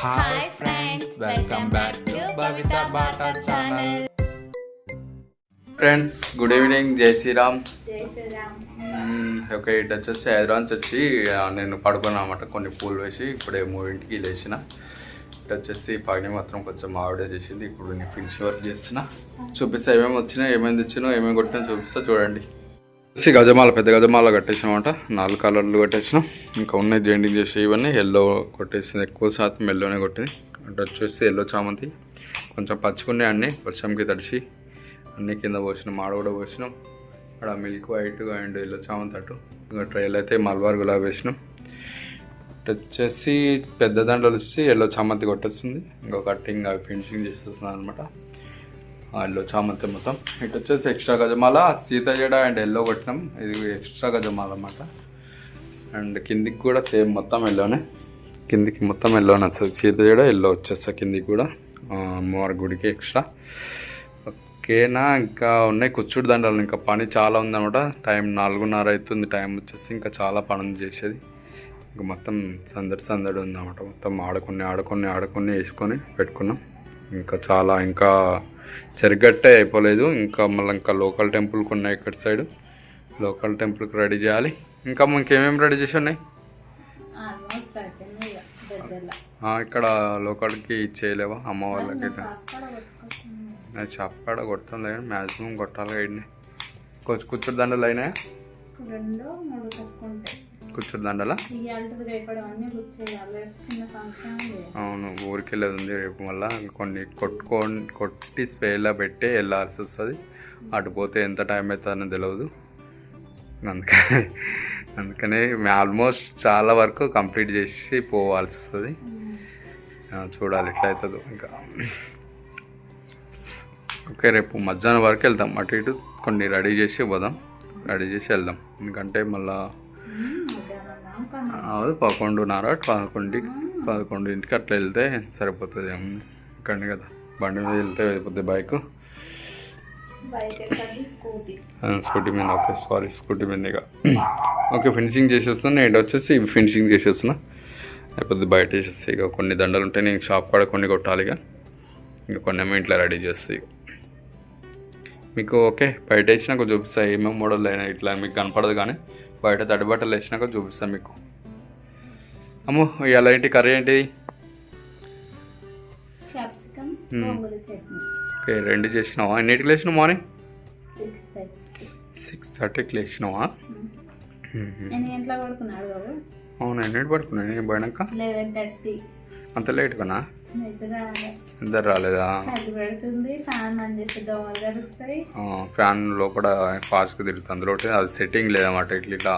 Hi friends, welcome back to Bavitha Bata channel. Friends, good evening. జై Sriram. Okay, ఇటు వచ్చేసి హైదరాబాద్ నుంచి వచ్చి నేను పడుకున్నాను అన్నమాట. కొన్ని పూలు వేసి ఇప్పుడే 3ంటికి లేచిన. ఇటు వచ్చేసి పని మాత్రం కొంచెం ఆవిడే చేసింది. ఇప్పుడు నేను ఫినిష్ వర్క్ చేస్తున్నా. చూపిస్తా ఏమేమి వచ్చినాయి, ఏమేమి తెచ్చినా, ఏమేమి కొట్టినా చూపిస్తా. చూడండి. గజమాల, పెద్ద గజమాల కట్టేసినామంట. 4 కలర్లు కట్టేసినాం. ఇంకా ఉన్నాయి జెండింగ్ చేసి. ఇవన్నీ ఎల్లో కొట్టేసింది, ఎక్కువ శాతం ఎల్లోనే కొట్టింది. అటు వచ్చేసి ఎల్లో చామంతి కొంచెం పచ్చుకున్నాయి అన్నీ, వర్షంకి తడిసి అన్నీ కింద పోసినాం. ఆడ కూడా పోసినాం. అక్కడ మిల్క్ వైట్ అండ్ ఎల్లో చామంతి అటు. ఇంకా ట్రైల్ అయితే మల్బార్ గులాబీ వేసినాం. ఇటు వచ్చేసి పెద్ద దండలు వచ్చి ఎల్లో చామంతి కొట్టేస్తుంది. ఇంకో కట్టింగ్ అవి ఫినిషింగ్ చేసేస్తుంది అనమాట. ఎల్లో చామంతి మొత్తం. ఇటు వచ్చేసి ఎక్స్ట్రా గజమాల సీత జడ అండ్ ఎల్లో కొట్టినాం. ఇది ఎక్స్ట్రా గజమాల అన్నమాట. అండ్ కిందికి కూడా సేమ్ మొత్తం ఎల్లోనే, కిందికి మొత్తం ఎల్లోనే వస్తుంది. సీత జడ ఎల్లో వచ్చేస్తా కిందికి కూడా, అమ్మవారి గుడికి ఎక్స్ట్రా. ఓకేనా. ఇంకా ఉన్నాయి కూర్చుడు దండలు. ఇంకా పని చాలా ఉందన్నమాట. టైం 4:30 అవుతుంది. టైం వచ్చేసి ఇంకా చాలా పని ఉంది చేసేది. ఇంకా మొత్తం సందడి ఉందన్నమాట. మొత్తం ఆడుకొని వేసుకొని పెట్టుకున్నాం. ఇంకా చాలా ఇంకా చెరగట్టే అయిపోలేదు. ఇంకా మళ్ళీ ఇంకా లోకల్ టెంపుల్కి ఉన్నాయి ఇక్కడ సైడ్. లోకల్ టెంపుల్కి రెడీ చేయాలి. ఇంకా ఇంకేమేమి రెడీ చేసి ఉన్నాయి ఇక్కడ లోకల్కి చేయలేవా అమ్మ వాళ్ళకి? నేను చెప్పాడ కొడతాం లేదు, మ్యాక్సిమం కొట్టాలి. గైడ్ని కూర్చుడు దండలు అయినాయా? కూర్చుడు దండలా? అవును, ఊరికి వెళ్ళేది ఉంది రేపు. మళ్ళీ కొన్ని కొట్టి స్ప్రేలో పెట్టి వెళ్ళాల్సి వస్తుంది. అటు పోతే ఎంత టైం అవుతుందని తెలియదు. అందుకనే ఆల్మోస్ట్ చాలా వరకు కంప్లీట్ చేసి పోవాల్సి వస్తుంది. చూడాలి ఎట్లా అవుతుందో. ఇంకా ఓకే, రేపు మధ్యాహ్నం వరకు వెళ్దాం. అటు ఇటు కొన్ని రెడీ చేసి పోదాం, రెడీ చేసి వెళ్దాం. ఎందుకంటే మళ్ళీ 11:30 అట్లా వెళ్తే సరిపోతుంది. ఇక్కడనే కదా, బండి మీద వెళ్తే అయిపోతుంది. బైక్ స్కూటీ మీద. ఓకే, సారీ, స్కూటీ మీద. ఇక ఓకే, ఫినిషింగ్ చేసేస్తున్నా. నేను వచ్చేసి ఫినిషింగ్ చేసేస్తున్నా, అయిపోతుంది. బయట వేసేసి ఇక కొన్ని దండలు ఉంటాయి. నేను షాప్ కాడ కొన్ని కొట్టాలి. ఇంకా కొన్ని ఏమో ఇంట్లో రెడీ చేస్తాయి మీకు. ఓకే, బయట వేసినాక చూపిస్తాను ఏమేమి మోడల్ అయినా. ఇట్లా మీకు కనపడదు కానీ బయట తడి బట్టలు వేసినాక చూపిస్తాను మీకు. అమ్మో, ఇలా ఏంటి కర్రీ ఏంటిది? ఓకే, 2 చేసినావా? ఎన్నింటికి లేచినావు? మార్నింగ్ 6:30కి లేచినావా? అవును, ఎన్నింటి పడుకున్నా నేను పోయినాక? అంత లేట్గానా? ఇద్దరు రాలేదా? ఫ్యాన్ లోపల ఫాస్ట్గా తిరుగుతుంది. అందులో అది సెట్టింగ్ లేదన్నమాట. ఇట్లా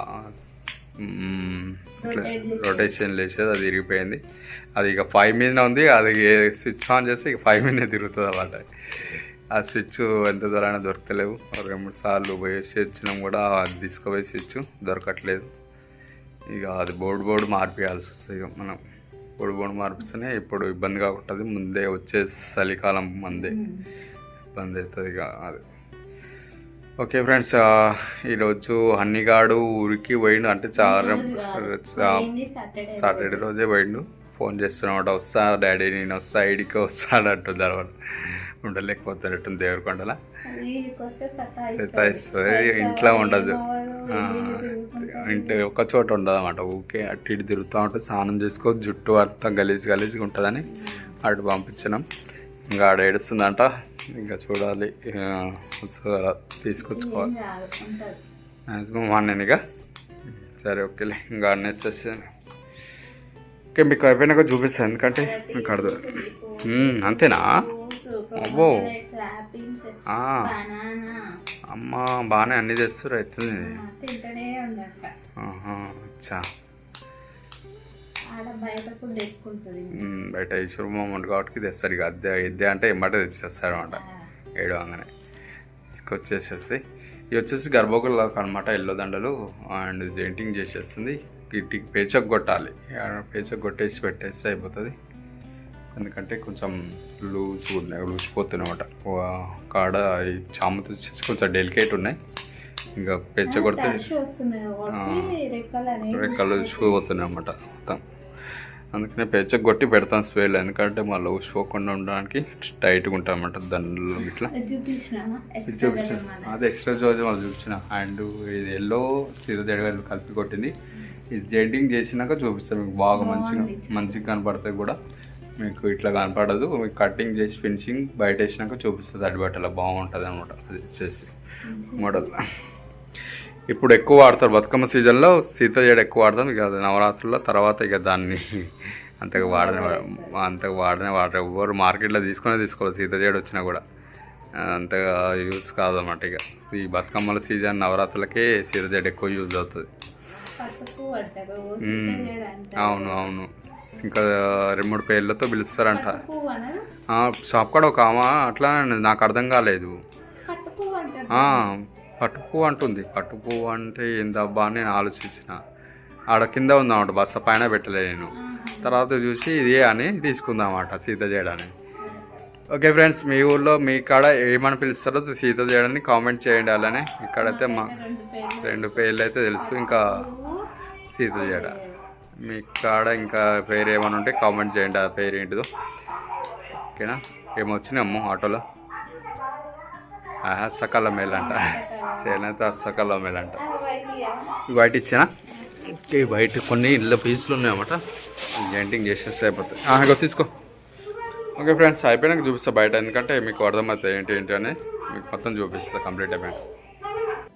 రొటేషన్ లేచేది, అది విరిగిపోయింది. అది ఇక 5 మీదనే ఉంది. అది స్విచ్ ఆన్ చేస్తే ఇక 5 మీదనే తిరుగుతుంది అన్నమాట. ఆ స్విచ్ ఎంత దూరైనా దొరకలేవు. 2-3 సార్లు పోయేసి వచ్చినాం కూడా, అది తీసుకుపోయి స్విచ్ దొరకట్లేదు. ఇక అది బోర్డు మార్పియాల్సి వస్తుంది. ఇక మనం బోర్డు మార్పిస్తేనే ఇప్పుడు ఇబ్బందిగా ఉంటుంది. ముందే వచ్చే చలికాలం ముందే ఇబ్బంది అవుతుంది ఇక అది. ఓకే ఫ్రెండ్స్, ఈరోజు హన్నీగాడు ఊరికి పోయిండు. అంటే చాలా సాటర్డే రోజే పోయిండు. ఫోన్ చేస్తున్నాడు, వస్తా డాడీ, నేను వస్తా, ఐడికి వస్తాడు అంటుంది. తర్వాత ఉండలేకపోతాడట్టుంది దేవరకొండలా. ఇంట్లో ఉండదు, ఇంటి ఒక చోట ఉండదు అన్నమాట. ఊకే అటు ఇటు తిరుగుతూ ఉంటుంది. స్నానం చేసుకో, జుట్టు అంతా గలీజ్గా ఉంటుందని అటు పంపించినాం. ఇంకా ఆడ ఏడుస్తుందంట. ఇంకా చూడాలి, తీసుకొచ్చుకోవాలి మ్యాక్సిమం వాడినిగా. సరే, ఓకేలే. ఇంకా ఆడ వచ్చేసి ఓకే, మీకు అయిపోయినాక చూపిస్తాను. ఎందుకంటే మీకు అర్థం. అంతేనా? అబ్బో, అమ్మ బాగానే అన్నీ తెస్తారు అవుతుంది. అచ్చా, బయట ఈశ్వరమ్మ ఉంటుంది కాబట్టి తెస్తారు. ఇక ఇద్దే అంటే ఎమ్మటే తెచ్చేస్తారు అనమాట. ఏడవగానే తీసుకొచ్చేసేసి ఇవి వచ్చేసి గర్భగుళ్ళకు అనమాట. ఎల్లో దండలు అండ్ జెయింటింగ్ చేసేస్తుంది. వీటికి పేచకు కొట్టాలి. పేచకు కొట్టేసి పెట్టేస్తే అయిపోతుంది. ఎందుకంటే కొంచెం లూచిపోతున్నాయన్నమాట. కాడ ఈ చామంతి వచ్చేసి కొంచెం డెలికేట్ ఉన్నాయి. ఇంకా పెంచ కొడితే రెక్కలు చూసిపోతున్నాయి అన్నమాట మొత్తం. అందుకనే పెచ్చకు కొట్టి పెడతాను స్ప్రేలో, ఎందుకంటే మళ్ళీ ఊసిపోకుండా ఉండడానికి టైట్గా ఉంటాయి అన్నమాట దండలు ఇట్లా. ఇది చూపించాను, అదే ఎక్స్ట్రా జోజ్ వాళ్ళు చూపించిన. అండ్ ఇది ఎల్లో సీతజడ కలిపి కొట్టింది. ఇది జెంటింగ్ చేసినాక చూపిస్తాను మీకు, బాగా మంచిగా కనపడతాయి కూడా. మీకు ఇట్లా కనపడదు, మీకు కటింగ్ చేసి ఫినిషింగ్ బయట వేసినాక చూపిస్తుంది అడ్బట్టలో, బాగుంటుంది అనమాట. అది వచ్చేసి మోడల్ ఇప్పుడు ఎక్కువ వాడతారు బతుకమ్మ సీజన్లో, సీతజడ ఎక్కువ వాడతాం. ఇక నవరాత్రుల తర్వాత ఇక దాన్ని అంతగా వాడరు ఎవ్వరు. మార్కెట్లో తీసుకోవాలి సీతజడ వచ్చినా కూడా అంతగా యూజ్ కాదన్నమాట. ఇక ఈ బతుకమ్మల సీజన్ నవరాత్రులకే సీతజడ ఎక్కువ యూజ్ అవుతుంది. అవును, ఇంకా 2-3 పేర్లతో పిలుస్తారంట. షాప్ కూడా ఒక ఆమె అట్లా, నాకు అర్థం కాలేదు. పట్టుపు అంటుంది. పట్టుపు అంటే ఏందబ్బా అని నేను ఆలోచించిన. ఆడ కింద ఉందన్నమాట, బస్సు పైన పెట్టలే నేను. తర్వాత చూసి ఇదే అని తీసుకుందామన్నమాట సీతజడ అని. ఓకే ఫ్రెండ్స్, మీ ఊళ్ళో మీ కాడ ఏమని పిలుస్తారో సీతజడని కామెంట్ చేయండి. అలానే ఇక్కడైతే మా 2 పేర్లు అయితే తెలుసు, ఇంకా సీతజడ. మీ కాడ ఇంకా పేరు ఏమైనా ఉంటే కామెంట్ చేయండి, ఆ పేరు ఏంటిదో. ఓకేనా? ఏమొచ్చినాయమ్మో ఆటోలో, సకాల మేలంట, సేనైతే సకాల మేలంట. బయట ఇచ్చానా? బయట కొన్ని ఇళ్ళ పీసులు ఉన్నాయన్నమాట, జెంటింగ్ చేసేస్తే అయిపోతాయి. ఇగో తీసుకో. ఓకే ఫ్రెండ్స్, అయిపోయినాక చూపిస్తా బయట, ఎందుకంటే మీకు అర్థమవుతాయి ఏంటి అని. మీకు మొత్తం చూపిస్తా కంప్లీట్ అయిపోయాక.